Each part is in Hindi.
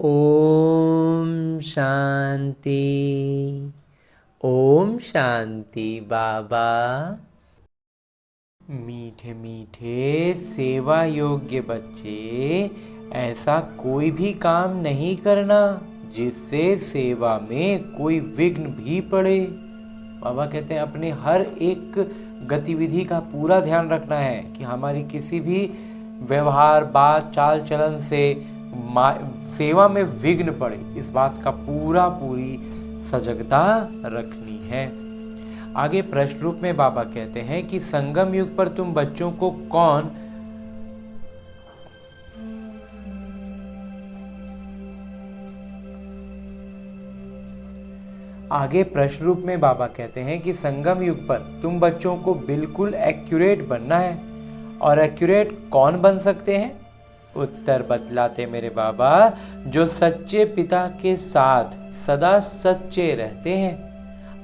ओम शांति। ओम शांति बाबा। मीठे मीठे सेवा योग्य बच्चे, ऐसा कोई भी काम नहीं करना जिससे सेवा में कोई विघ्न भी पड़े। बाबा कहते हैं अपने हर एक गतिविधि का पूरा ध्यान रखना है कि हमारी किसी भी व्यवहार, बात, चाल चलन से सेवा में विघ्न पड़े, इस बात का पूरी सजगता रखनी है। आगे प्रश्न रूप में बाबा कहते हैं कि संगम युग पर तुम बच्चों को कौन आगे प्रश्न रूप में बाबा कहते हैं कि संगम युग पर तुम बच्चों को बिल्कुल एक्यूरेट बनना है। और एक्यूरेट कौन बन सकते हैं? उत्तर बतलाते मेरे बाबा, जो सच्चे पिता के साथ सदा सच्चे रहते हैं।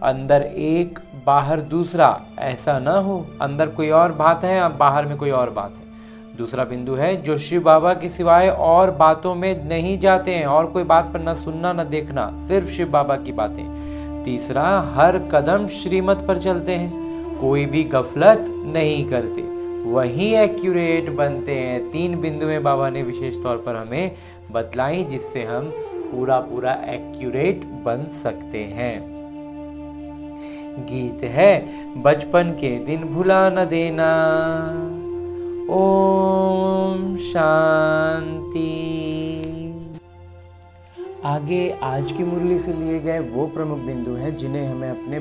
अंदर एक बाहर दूसरा, ऐसा ना हो अंदर कोई और बात है बाहर में कोई और बात है। दूसरा बिंदु है जो शिव बाबा के सिवाय और बातों में नहीं जाते हैं, और कोई बात पर न सुनना न देखना, सिर्फ शिव बाबा की बातें। तीसरा, हर कदम श्रीमत पर चलते हैं, कोई भी गफलत नहीं करते, वही एक्यूरेट बनते हैं। 3 बिंदु में बाबा ने विशेष तौर पर हमें बतलाई, जिससे हम पूरा एक्यूरेट बन सकते हैं। गीत है, बचपन के दिन भुला न देना। ओम शांति। आगे आज की मुरली से लिए गए वो प्रमुख बिंदु हैं जिन्हें हमें अपने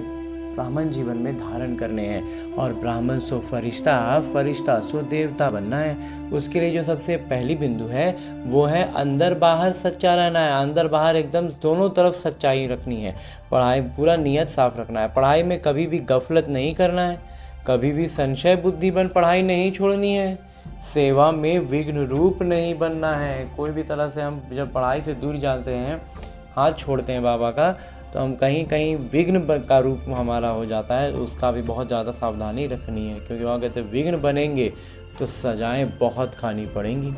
ब्राह्मण जीवन में धारण करने हैं। और ब्राह्मण सो फरिश्ता, फरिश्ता सो देवता बनना है। उसके लिए जो सबसे पहली बिंदु है वो है अंदर बाहर सच्चा रहना है। अंदर बाहर एकदम दोनों तरफ सच्चाई रखनी है। पढ़ाई पूरा नियत साफ रखना है। पढ़ाई में कभी भी गफलत नहीं करना है, कभी भी संशय बुद्धि बन पढ़ाई नहीं छोड़नी है। सेवा में विघ्न रूप नहीं बनना है। कोई भी तरह से हम जब पढ़ाई से दूर जाते हैं, हाथ छोड़ते हैं बाबा का, तो हम कहीं विघ्न का रूप हमारा हो जाता है। उसका भी बहुत ज़्यादा सावधानी रखनी है, क्योंकि वहाँ कहते हैं विघ्न बनेंगे तो सजाएं बहुत खानी पड़ेंगी।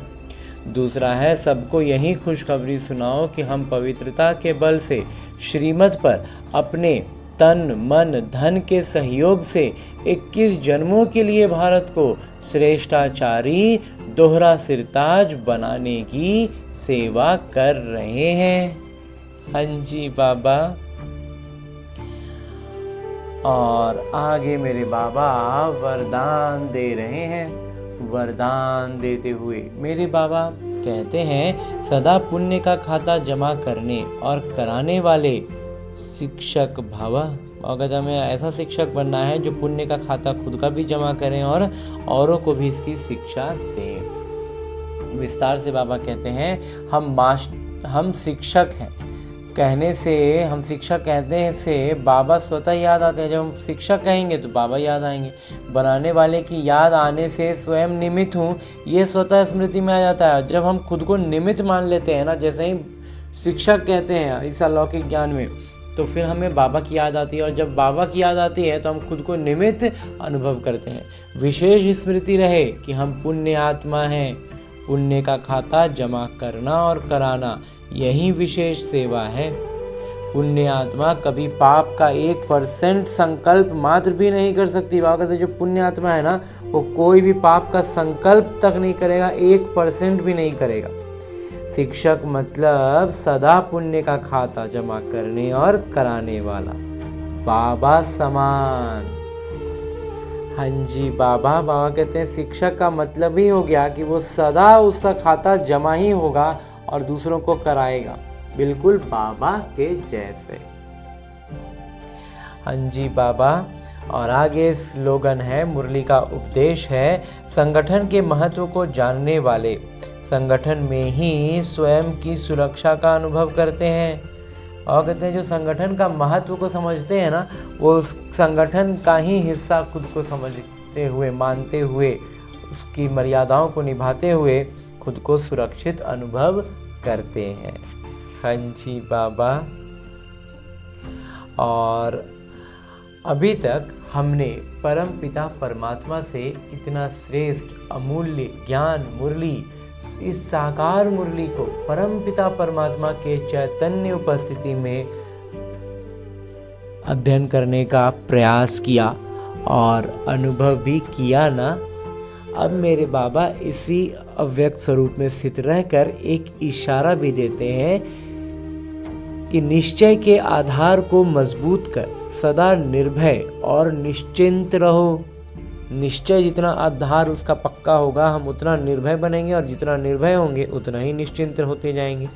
दूसरा है, सबको यही खुशखबरी सुनाओ कि हम पवित्रता के बल से श्रीमत पर अपने तन मन धन के सहयोग से 21 जन्मों के लिए भारत को श्रेष्ठाचारी दोहरा सिरताज बनाने की सेवा कर रहे हैं। हाँ जी बाबा। और आगे मेरे बाबा वरदान दे रहे हैं। वरदान देते हुए मेरे बाबा कहते हैं, सदा पुण्य का खाता जमा करने और कराने वाले शिक्षक भव। अगर हमें ऐसा शिक्षक बनना है जो पुण्य का खाता खुद का भी जमा करें और औरों को भी इसकी शिक्षा दें। विस्तार से बाबा कहते हैं, हम शिक्षक हैं कहने से, हम शिक्षक कहते से बाबा स्वतः याद आते हैं। जब हम शिक्षक कहेंगे तो बाबा याद आएंगे। बनाने वाले की याद आने से स्वयं निमित्त हूँ, ये स्वतः स्मृति में आ जाता है। जब हम खुद को निमित्त मान लेते हैं ना, जैसे ही शिक्षक कहते हैं इस अलौकिक ज्ञान में, तो फिर हमें बाबा की याद आती है। और जब बाबा की याद आती है तो हम खुद को निमित्त अनुभव करते हैं। विशेष स्मृति रहे कि हम पुण्य आत्मा हैं। पुण्य का खाता जमा करना और कराना, यही विशेष सेवा है। पुण्य आत्मा कभी पाप का 1% संकल्प मात्र भी नहीं कर सकती। बाबा कहते जो पुण्य आत्मा है ना, वो कोई भी पाप का संकल्प तक नहीं करेगा, 1% भी नहीं करेगा। शिक्षक मतलब सदा पुण्य का खाता जमा करने और कराने वाला, बाबा समान। हाँ जी बाबा। बाबा कहते हैं शिक्षक का मतलब ही हो गया कि वो सदा उसका खाता जमा ही होगा और दूसरों को कराएगा, बिल्कुल बाबा के जैसे। हाँ जी बाबा। और आगे स्लोगन है, मुरली का उपदेश है, संगठन के महत्व को जानने वाले संगठन में ही स्वयं की सुरक्षा का अनुभव करते हैं। और कहते हैं जो संगठन का महत्व को समझते हैं ना, वो उस संगठन का ही हिस्सा खुद को समझते हुए, मानते हुए, उसकी मर्यादाओं को निभाते हुए खुद को सुरक्षित अनुभव करते हैं। हाँ जी बाबा। और अभी तक हमने परम पिता परमात्मा से इतना श्रेष्ठ अमूल्य ज्ञान मुरली इस साकार मुरली को परमपिता परमात्मा के चैतन्य उपस्थिति में अध्ययन करने का प्रयास किया और अनुभव भी किया ना। अब मेरे बाबा इसी अव्यक्त स्वरूप में स्थित रहकर एक इशारा भी देते हैं कि निश्चय के आधार को मजबूत कर सदा निर्भय और निश्चिंत रहो। निश्चय जितना आधार उसका पक्का होगा, हम उतना निर्भय बनेंगे, और जितना निर्भय होंगे उतना ही निश्चिंत होते जाएंगे।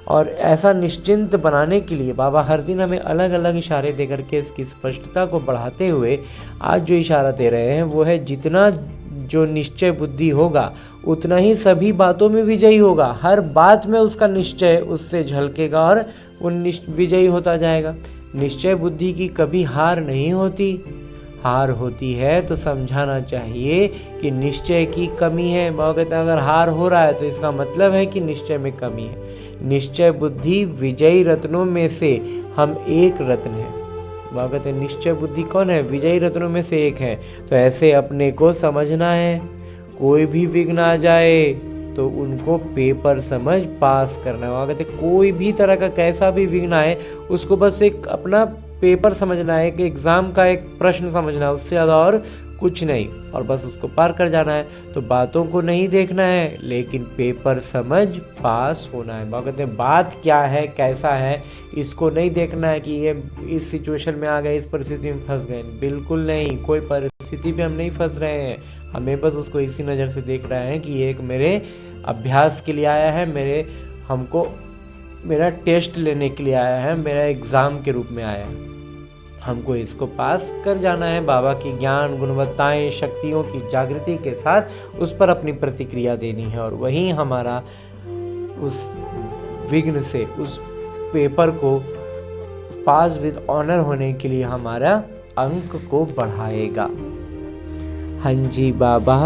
और ऐसा निश्चिंत बनाने के लिए बाबा हर दिन हमें अलग अलग इशारे दे करके इसकी स्पष्टता को बढ़ाते हुए आज जो इशारा दे रहे हैं वो है, जितना जो निश्चय बुद्धि होगा उतना ही सभी बातों में विजयी होगा। हर बात में उसका निश्चय उससे झलकेगा और वो विजयी होता जाएगा। निश्चय बुद्धि की कभी हार नहीं होती। हार होती है तो समझाना चाहिए कि निश्चय की कमी है। बाबा कहते हैं अगर हार हो रहा है तो इसका मतलब है कि निश्चय में कमी है। निश्चय बुद्धि विजयी रत्नों में से हम एक रत्न है। बाबा कहते हैं निश्चय बुद्धि कौन है? विजयी रत्नों में से एक है। तो ऐसे अपने को समझना है। कोई भी विघ्न आ जाए तो उनको पेपर समझ पास करना है। बाबा कहते हैं कोई भी तरह का कैसा भी विघ्न आए उसको बस एक अपना पेपर समझना है, कि एग्ज़ाम का एक प्रश्न समझना है, उससे ज़्यादा और कुछ नहीं, और बस उसको पार कर जाना है। तो बातों को नहीं देखना है लेकिन पेपर समझ पास होना है। बाबा कहते हैं बात क्या है, कैसा है, इसको नहीं देखना है कि ये इस सिचुएशन में आ गए, इस परिस्थिति में फंस गए। बिल्कुल नहीं, कोई परिस्थिति में हम नहीं फंस रहे हैं। हमें बस उसको इसी नज़र से देख रहे हैं कि ये एक मेरे अभ्यास के लिए आया है, मेरा टेस्ट लेने के लिए आया है, मेरा एग्ज़ाम के रूप में आया है। हमको इसको पास कर जाना है। बाबा की ज्ञान गुणवत्ताएं शक्तियों की जागृति के साथ उस पर अपनी प्रतिक्रिया देनी है, और वही हमारा उस विघ्न से उस पेपर को पास विद ऑनर होने के लिए हमारा अंक को बढ़ाएगा। हाँ जी बाबा।